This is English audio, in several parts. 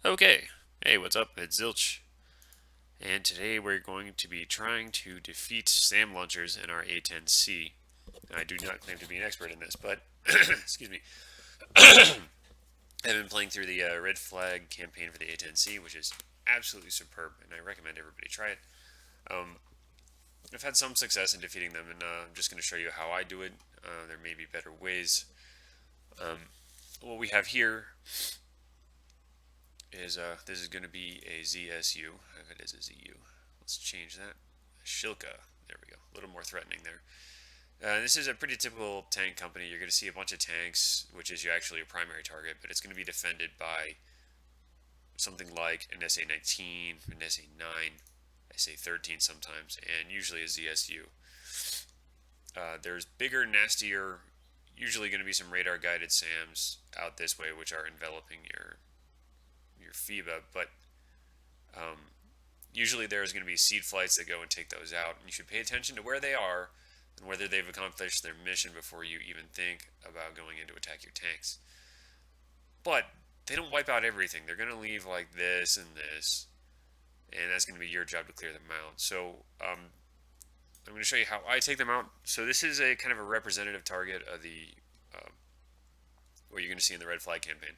Okay, hey, what's up? It's Zilch, and today we're going to be trying to defeat SAM launchers in our A-10C. I do not claim to be an expert in this, but excuse me. I've been playing through the red flag campaign for the A-10C, which is absolutely superb, and I recommend everybody try it. I've had some success in defeating them, and I'm just going to show you how I do it. There may be better ways. What we have here is this is going to be a ZSU. If it is a ZU, let's change that. Shilka. There we go. A little more threatening there. This is a pretty typical tank company. You're going to see a bunch of tanks, which is actually a primary target, but it's going to be defended by something like an SA-19, an SA-9, SA-13 sometimes, and usually a ZSU. There's bigger, nastier, usually going to be some radar-guided SAMs out this way, which are enveloping your FIBA, but usually there's going to be seed flights that go and take those out, and you should pay attention to where they are and whether they've accomplished their mission before you even think about going in to attack your tanks. But they don't wipe out everything. They're going to leave like this and this, and that's going to be your job to clear them out. So I'm going to show you how I take them out. So this is a kind of a representative target of the what you're going to see in the red flag campaign.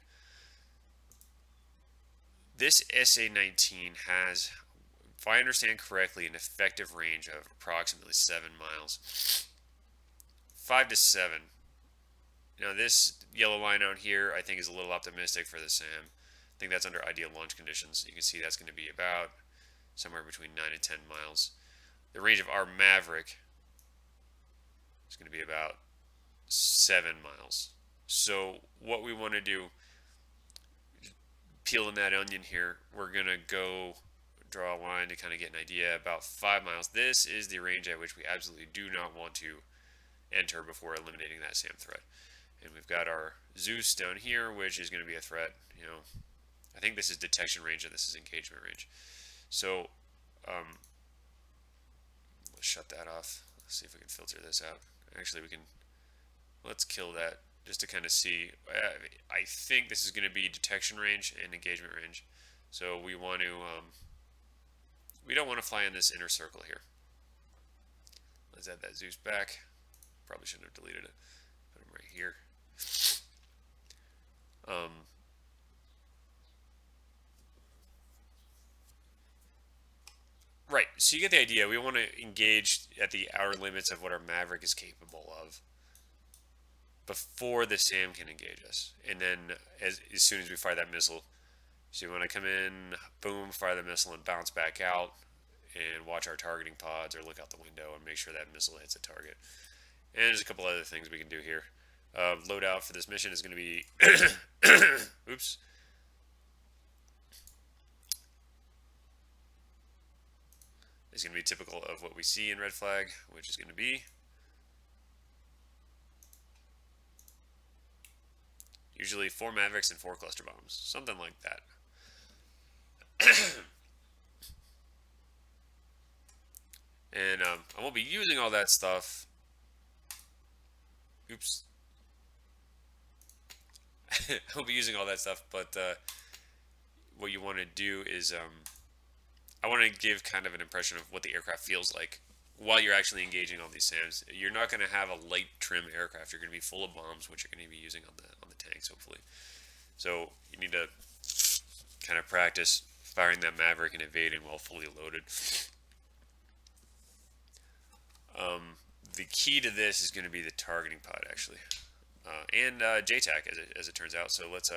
This SA-19 has, if I understand correctly, an effective range of approximately 7 miles. 5 to 7. Now this yellow line out here I think is a little optimistic for the SAM. I think that's under ideal launch conditions. You can see that's going to be about somewhere between 9 and 10 miles. The range of our Maverick is going to be about 7 miles. So what we want to do, peeling that onion here, we're going to go draw a line to kind of get an idea. About 5 miles. This is the range at which we absolutely do not want to enter before eliminating that SAM threat. And we've got our Zeus down here, which is going to be a threat. You know, I think this is detection range and this is engagement range. So let's shut that off. Let's see if we can filter this out. Actually, we can. Let's kill that just to kind of see. I think this is going to be detection range and engagement range. So we want to. We don't want to fly in this inner circle here. Let's add that Zeus back. Probably shouldn't have deleted it. Put him right here. Right, so you get the idea. We want to engage at the outer limits of what our Maverick is capable of before the SAM can engage us. And then as soon as we fire that missile, so you want to come in, boom, fire the missile and bounce back out and watch our targeting pods or look out the window and make sure that missile hits a target. And there's a couple other things we can do here. Loadout for this mission is going to be oops. It's going to be typical of what we see in red flag, which is going to be usually 4 Mavericks and 4 cluster bombs, something like that. And I won't be using all that stuff. Oops. I won't be using all that stuff, but what you want to do is I want to give kind of an impression of what the aircraft feels like while you're actually engaging all these SAMs. You're not going to have a light trim aircraft. You're going to be full of bombs, which you're going to be using on the tanks, hopefully. So you need to kind of practice firing that Maverick and evading while fully loaded. The key to this is going to be the targeting pod, actually, and JTAC, as it turns out. So let's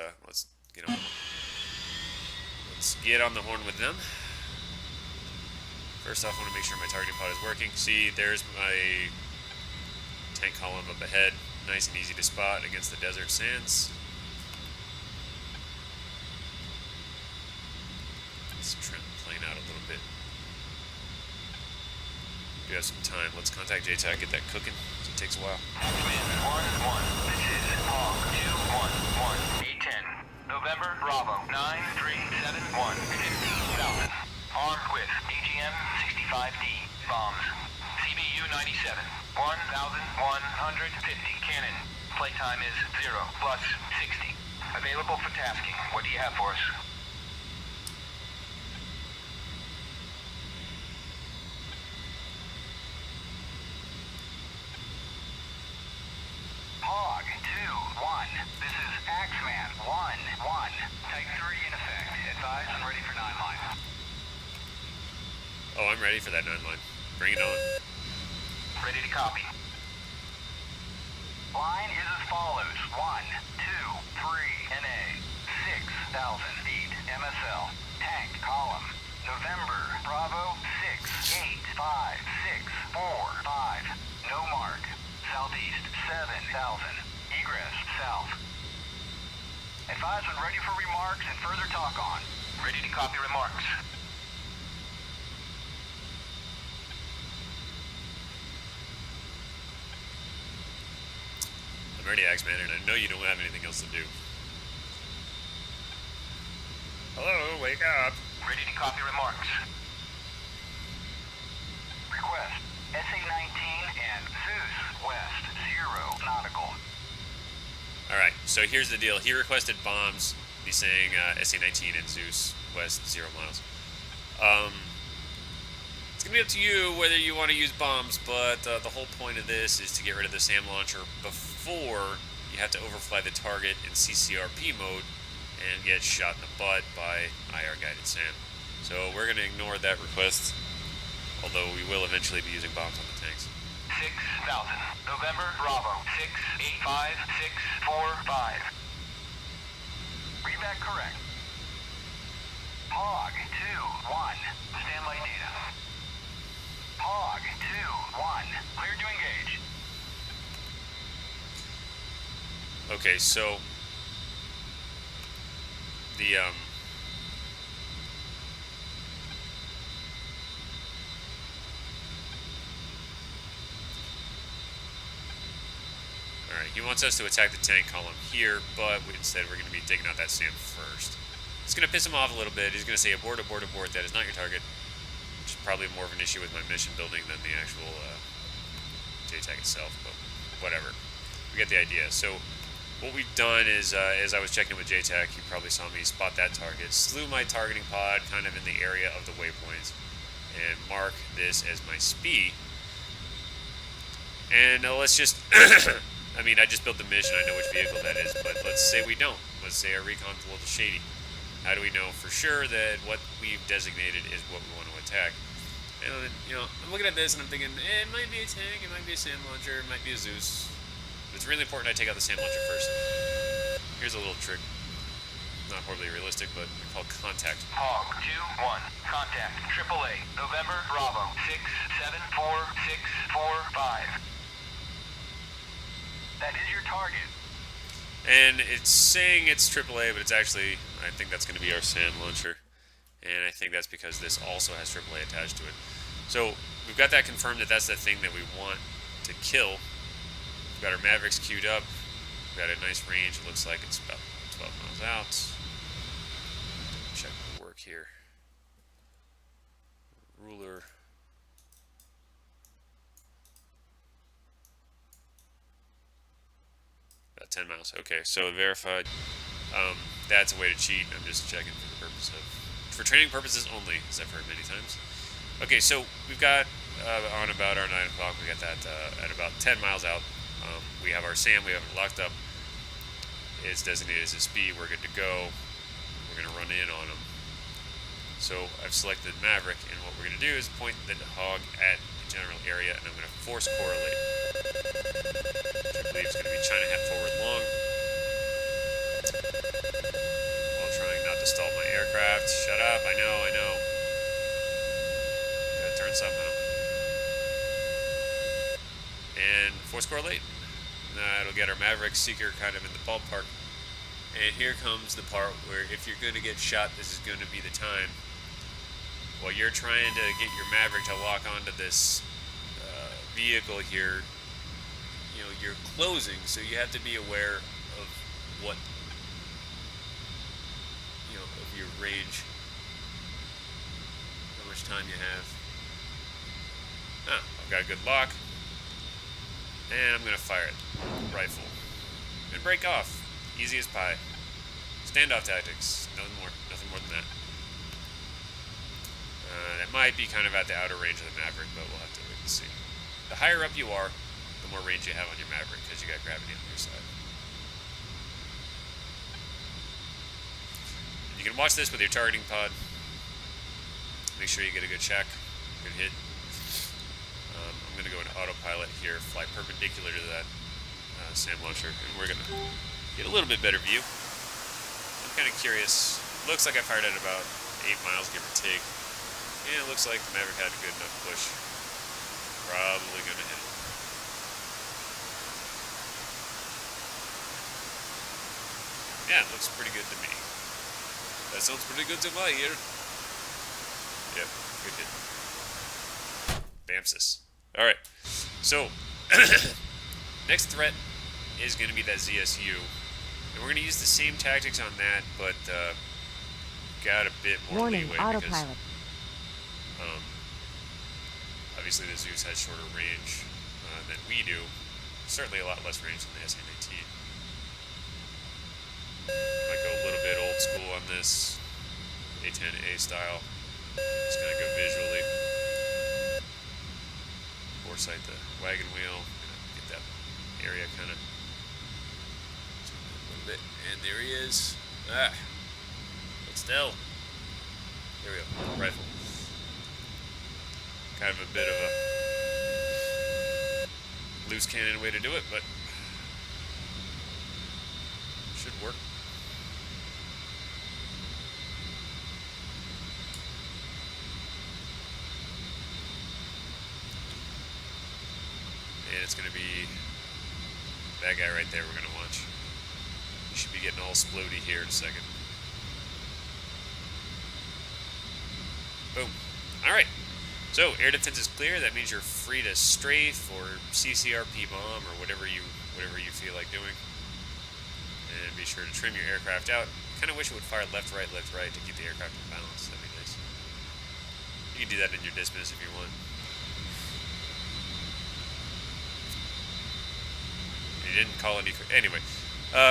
get on. Let's get on the horn with them. First off, I want to make sure my targeting pod is working. See, there's my tank column up ahead. Nice and easy to spot against the desert sands. Let's trim the plane out a little bit. We have some time. Let's contact JTAC, get that cooking. It takes a while. Wind 1-1. This is Hawk 211. A-10. November Bravo 9371. 15,000. Armed with AGM-65D bombs. CBU 97. 1,150 cannon. Playtime is 0 plus 60. Available for tasking. What do you have for us? I'm ready for that 9-line. Bring it on. Ready to copy. Line is as follows. 1, 2, 3, NA, 6,000 feet, MSL, tank, column, November, Bravo, 6, 8, 5, 6, 4, 5, no mark, southeast, 7,000, egress, south. Advise when ready for remarks and further talk on. Ready to copy remarks. I'm ready, Axeman, and I know you don't have anything else to do. Hello, wake up. Ready to copy remarks. Request SA-19 and Zeus West 0 nautical. Alright, so here's the deal. He requested bombs. He's saying SA-19 and Zeus West 0 miles. It's going to be up to you whether you want to use bombs, but the whole point of this is to get rid of the SAM launcher before you have to overfly the target in CCRP mode and get shot in the butt by IR-guided SAM. So we're going to ignore that request, although we will eventually be using bombs on the tanks. 6,000. November, Bravo, 6, 8, 5, 6, 4, 5. Read that correct. Hog 2, 1. Standby data. Hog 2, 1. Cleared to engage. Okay, so the alright, he wants us to attack the tank column here, but instead we're going to be taking out that SAM first. It's going to piss him off a little bit. He's going to say, abort, abort, abort, that is not your target, which is probably more of an issue with my mission building than the actual JTAC itself, but whatever. We get the idea. So what we've done is, as I was checking with JTAC, you probably saw me spot that target, slew my targeting pod kind of in the area of the waypoints, and mark this as my SPI. And let's just, I mean, I just built the mission, I know which vehicle that is, but let's say we don't. Let's say our recon's a little shady. How do we know for sure that what we've designated is what we want to attack? And, you know, I'm looking at this and I'm thinking, it might be a tank, it might be a SAM launcher, it might be a Zeus. But it's really important I take out the SAM launcher first. Here's a little trick. Not horribly realistic, but we call contact. Hog 2, 1. Contact. AAA. November, Bravo, 6, 7, 4, 6, 4, 5. That is your target. And it's saying it's AAA, but it's actually, I think that's going to be our SAM launcher. And I think that's because this also has AAA attached to it. So we've got that confirmed that that's the thing that we want to kill. We've got our Mavericks queued up. We've got a nice range. It looks like it's about 12 miles out. Check the work here. Ruler. About 10 miles. Okay, so verified. That's a way to cheat. I'm just checking for the purpose of, for training purposes only, as I've heard many times. Okay, so we've got on about our 9 o'clock. We got that at about 10 miles out. We have our SAM. We have it locked up. It's designated as a speed. We're good to go. We're going to run in on them. So I've selected Maverick, and what we're going to do is point the hog at the general area, and I'm going to force correlate. Which I believe is going to be China hat forward long, while trying not to stall my aircraft. Shut up, I know. Gotta turn somehow. And force correlate. It'll get our Maverick Seeker kind of in the ballpark. And here comes the part where if you're going to get shot, this is going to be the time. While you're trying to get your Maverick to lock onto this vehicle here, you know, you're closing, so you have to be aware of what, you know, of your range, how much time you have. I've got a good lock, and I'm going to fire it. Rifle. And break off. Easy as pie. Standoff tactics. Nothing more than that. That might be kind of at the outer range of the Maverick, but we'll have to wait and see. The higher up you are, the more range you have on your Maverick, because you got gravity on your side. And you can watch this with your targeting pod. Make sure you get a good check. Good hit. I'm going to go into autopilot here, fly perpendicular to that SAM launcher, and we're going to get a little bit better view. I'm kind of curious. Looks like I fired at about 8 miles, give or take. And it looks like the Maverick had a good enough push. Probably going to hit it. Yeah, it looks pretty good to me. That sounds pretty good to my ear. Yep, good hit. Bamsis. Alright, so, next threat is going to be that ZSU. And we're going to use the same tactics on that, but got a bit more leeway autopilot. because obviously the Zeus has shorter range than we do. Certainly a lot less range than the SN-18. Might go a little bit old school on this A-10A style. Just gonna go visually. Foresight the wagon wheel. Gonna get that area kind of a little bit. And there he is. Ah, but still. There we go. Rifle. Kind of a bit of a loose cannon way to do it, but should work. And it's going to be that guy right there we're going to watch. You should be getting all splody here in a second. Boom. Alright. So, air defense is clear. That means you're free to strafe or CCRP bomb or whatever you feel like doing. And be sure to trim your aircraft out. Kind of wish it would fire left, right to keep the aircraft in balance. That'd be nice. You can do that in your dismiss if you want. You didn't call any... Anyway.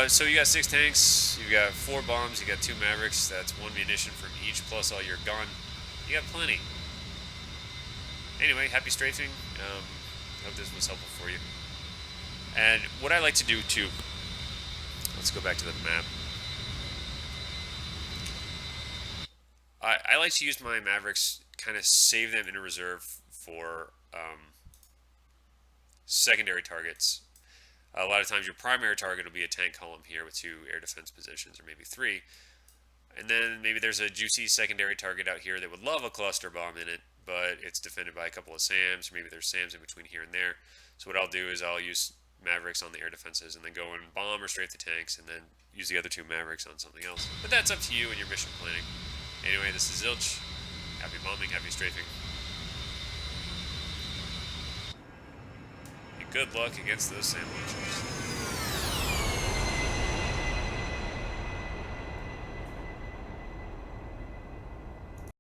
So you got 6 tanks. You got 4 bombs. You got 2 Mavericks. That's 1 munition from each plus all your gun. You got plenty. Anyway, happy strafing. Hope this was helpful for you. And what I like to do too, let's go back to the map. I like to use my Mavericks, kind of save them in a reserve for secondary targets. A lot of times your primary target will be a tank column here with 2 air defense positions, or maybe 3. And then maybe there's a juicy secondary target out here that would love a cluster bomb in it, but it's defended by a couple of SAMs, or maybe there's SAMs in between here and there. So what I'll do is I'll use Mavericks on the air defenses and then go and bomb or strafe the tanks and then use the other 2 Mavericks on something else. But that's up to you and your mission planning. Anyway, this is Zilch. Happy bombing, happy strafing. And good luck against those SAM launchers.